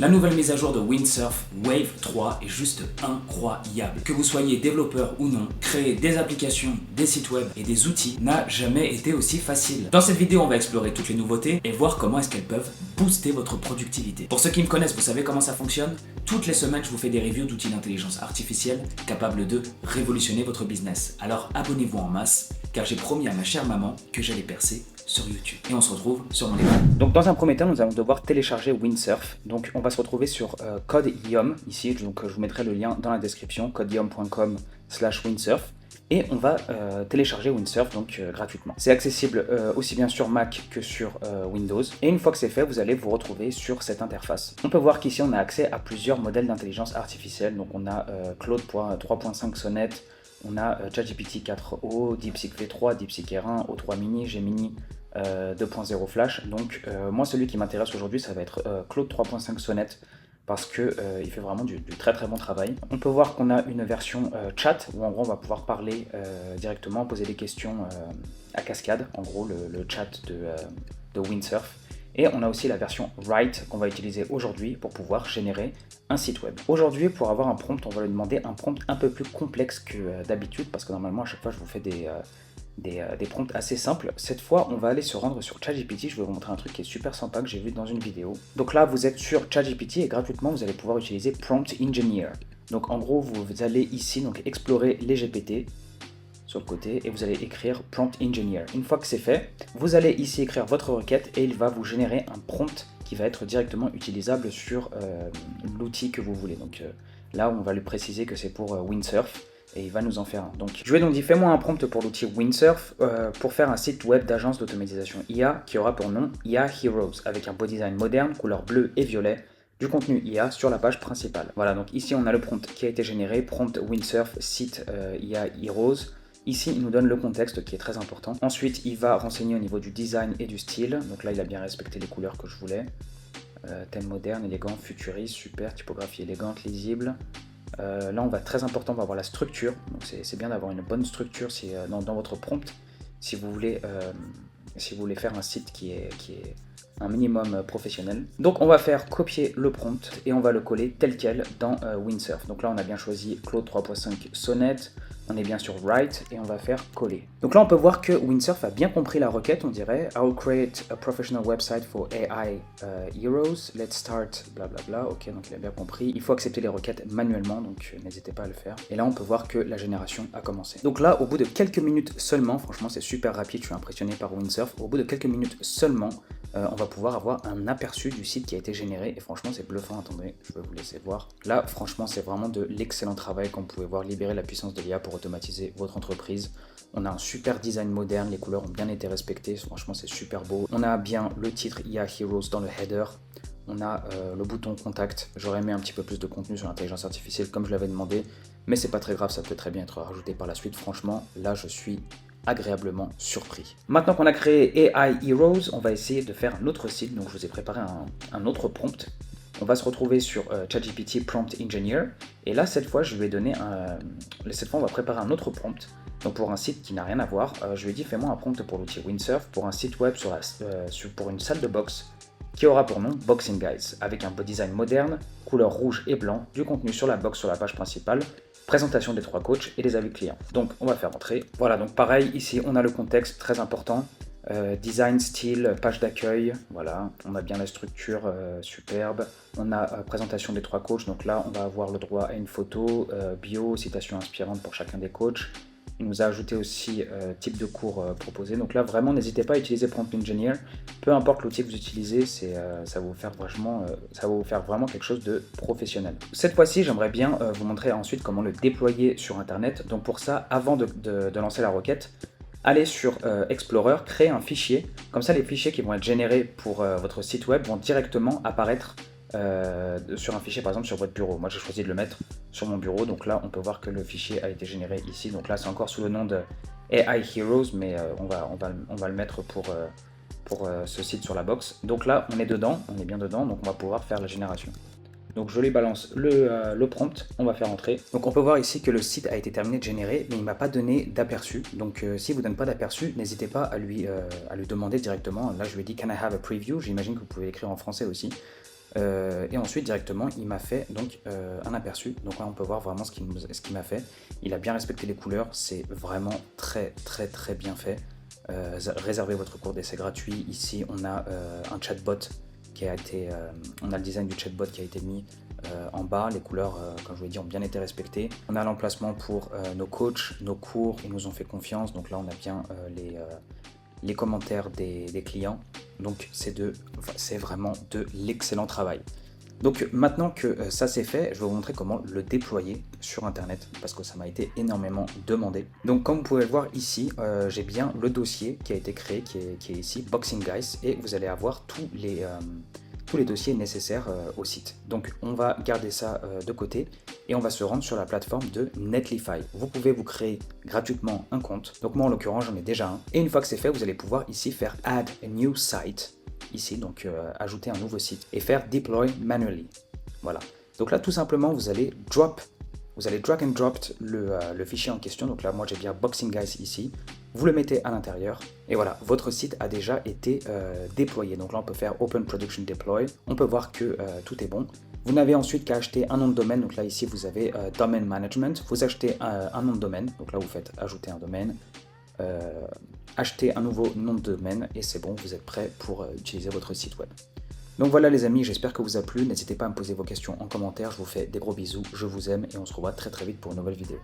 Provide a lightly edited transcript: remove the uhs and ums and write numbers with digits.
La nouvelle mise à jour de Windsurf Wave 3 est juste incroyable. Que vous soyez développeur ou non, créer des applications, des sites web et des outils n'a jamais été aussi facile. Dans cette vidéo, on va explorer toutes les nouveautés et voir comment est-ce qu'elles peuvent booster votre productivité. Pour ceux qui me connaissent, vous savez comment ça fonctionne? Toutes les semaines, je vous fais des reviews d'outils d'intelligence artificielle capables de révolutionner votre business. Alors abonnez-vous en masse, car j'ai promis à ma chère maman que j'allais percer sur YouTube. Et on se retrouve sur mon écran. Donc dans un premier temps, nous allons devoir télécharger Windsurf. Donc on va se retrouver sur Code.iom ici, donc je vous mettrai le lien dans la description, codeiom.com/windsurf. Et on va télécharger Windsurf donc gratuitement. C'est accessible aussi bien sur Mac que sur Windows. Et une fois que c'est fait, vous allez vous retrouver sur cette interface. On peut voir qu'ici on a accès à plusieurs modèles d'intelligence artificielle. Donc on a Claude 3.5 Sonnet, on a ChatGPT 4o, DeepSeek V3, DeepSeek R1, O3 Mini, Gemini 2.0 Flash. Donc moi celui qui m'intéresse aujourd'hui ça va être Claude 3.5 Sonnet parce que il fait vraiment du très très bon travail. On peut voir qu'on a une version chat où en gros on va pouvoir parler directement, poser des questions à cascade, en gros le chat de Windsurf. Et on a aussi la version Write qu'on va utiliser aujourd'hui pour pouvoir générer un site web. Aujourd'hui, pour avoir un prompt, on va lui demander un prompt un peu plus complexe que d'habitude parce que normalement à chaque fois je vous fais des prompts assez simples. Cette fois, on va aller se rendre sur ChatGPT. Je vais vous montrer un truc qui est super sympa que j'ai vu dans une vidéo. Donc là, vous êtes sur ChatGPT et gratuitement, vous allez pouvoir utiliser Prompt Engineer. Donc en gros, vous allez ici donc explorer les GPT sur le côté et vous allez écrire Prompt Engineer. Une fois que c'est fait, vous allez ici écrire votre requête et il va vous générer un prompt qui va être directement utilisable sur l'outil que vous voulez. Donc là, on va lui préciser que c'est pour Windsurf. Et il va nous en faire un. Donc, je lui ai donc dit fais-moi un prompt pour l'outil Windsurf pour faire un site web d'agence d'automatisation IA qui aura pour nom IA Heroes avec un beau design moderne, couleur bleue et violet, du contenu IA sur la page principale. Voilà, donc ici on a le prompt qui a été généré, prompt Windsurf site IA Heroes. Ici, il nous donne le contexte qui est très important. Ensuite, il va renseigner au niveau du design et du style. Donc là, il a bien respecté les couleurs que je voulais. Thème moderne, élégant, futuriste, super, typographie élégante, lisible. Là, on va très important, on va avoir la structure. Donc c'est bien d'avoir une bonne structure dans votre prompt si vous voulez faire un site qui est un minimum professionnel. Donc on va faire copier le prompt et on va le coller tel quel dans Windsurf. Donc là, on a bien choisi Claude 3.5 Sonnet. On est bien sur Write et on va faire coller. Donc là, on peut voir que Windsurf a bien compris la requête, on dirait. I'll create a professional website for AI heroes. Let's start, blablabla. Ok, donc il a bien compris. Il faut accepter les requêtes manuellement, donc n'hésitez pas à le faire. Et là, on peut voir que la génération a commencé. Donc là, au bout de quelques minutes seulement, franchement, c'est super rapide, je suis impressionné par Windsurf. Au bout de quelques minutes seulement, on va pouvoir avoir un aperçu du site qui a été généré et franchement c'est bluffant. Attendez, je vais vous laisser voir. Là franchement c'est vraiment de l'excellent travail. Comme vous pouvez voir, libérer la puissance de l'IA pour automatiser votre entreprise. On a un super design moderne, les couleurs ont bien été respectées, franchement c'est super beau. On a bien le titre IA Heroes dans le header. On a le bouton contact. J'aurais aimé un petit peu plus de contenu sur l'intelligence artificielle comme je l'avais demandé, mais c'est pas très grave, ça peut très bien être rajouté par la suite. Franchement là je suis agréablement surpris. Maintenant qu'on a créé AI Heroes, on va essayer de faire un autre site. Donc je vous ai préparé un autre prompt. On va se retrouver sur ChatGPT Prompt Engineer. Et là, cette fois, je lui ai donné cette fois, on va préparer un autre prompt. Donc pour un site qui n'a rien à voir, je lui ai dit fais-moi un prompt pour l'outil Windsurf pour un site web pour une salle de boxe qui aura pour nom Boxing Guys, avec un design moderne, couleur rouge et blanc, du contenu sur la box sur la page principale, présentation des 3 coachs et des avis clients. Donc on va faire entrer. Voilà, donc pareil, ici on a le contexte très important. Design, style, page d'accueil, voilà, on a bien la structure superbe. On a présentation des 3 coachs, donc là on va avoir le droit à une photo, bio, citation inspirante pour chacun des coachs. Il nous a ajouté aussi type de cours proposé. Donc là, vraiment, n'hésitez pas à utiliser Prompt Engineer. Peu importe l'outil que vous utilisez, ça va vous faire vraiment quelque chose de professionnel. Cette fois-ci, j'aimerais bien vous montrer ensuite comment le déployer sur Internet. Donc pour ça, avant de lancer la requête, allez sur Explorer, créer un fichier. Comme ça, les fichiers qui vont être générés pour votre site web vont directement apparaître sur un fichier, par exemple sur votre bureau. Moi j'ai choisi de le mettre sur mon bureau, donc là on peut voir que le fichier a été généré ici. Donc là c'est encore sous le nom de AI Heroes, mais on va le mettre pour ce site sur la box. Donc là on est dedans, on est bien dedans, donc on va pouvoir faire la génération. Donc je lui balance le prompt, on va faire entrer. Donc on peut voir ici que le site a été terminé de générer, mais il ne m'a pas donné d'aperçu. Donc s'il ne vous donne pas d'aperçu, n'hésitez pas à lui demander directement. Là je lui ai dit Can I have a preview? J'imagine que vous pouvez l'écrire en français aussi. Et ensuite directement il m'a fait donc un aperçu. Donc là on peut voir vraiment ce qu'il m'a fait. Il a bien respecté les couleurs, c'est vraiment très bien fait. Réservez votre cours d'essai gratuit. Ici on a un chatbot qui a été, on a le design du chatbot qui a été mis en bas. Les couleurs, comme je vous l'ai dit, ont bien été respectées. On a l'emplacement pour nos coachs, nos cours, ils nous ont fait confiance. Donc là on a bien les commentaires des clients. Donc c'est vraiment de l'excellent travail. Donc maintenant que ça c'est fait, je vais vous montrer comment le déployer sur internet parce que ça m'a été énormément demandé. Donc comme vous pouvez le voir ici, j'ai bien le dossier qui a été créé, qui est ici, Boxing Guys, et vous allez avoir tous les dossiers nécessaires au site. Donc on va garder ça de côté et on va se rendre sur la plateforme de Netlify. Vous pouvez vous créer gratuitement un compte. Donc moi en l'occurrence j'en ai déjà un. Et une fois que c'est fait, vous allez pouvoir ici faire Add a new site. Ici, donc ajouter un nouveau site et faire Deploy manually. Voilà. Donc là, tout simplement, vous allez drag and drop le fichier en question. Donc là, moi, j'ai bien Boxing Guys ici. Vous le mettez à l'intérieur et voilà, votre site a déjà été déployé. Donc là, on peut faire Open Production Deploy. On peut voir que tout est bon. Vous n'avez ensuite qu'à acheter un nom de domaine. Donc là, ici, vous avez Domain Management. Vous achetez un nom de domaine. Donc là, vous faites ajouter un domaine. Acheter un nouveau nom de domaine et c'est bon, vous êtes prêt pour utiliser votre site web. Donc voilà les amis, j'espère que vous a plu, n'hésitez pas à me poser vos questions en commentaire, je vous fais des gros bisous, je vous aime et on se revoit très vite pour une nouvelle vidéo.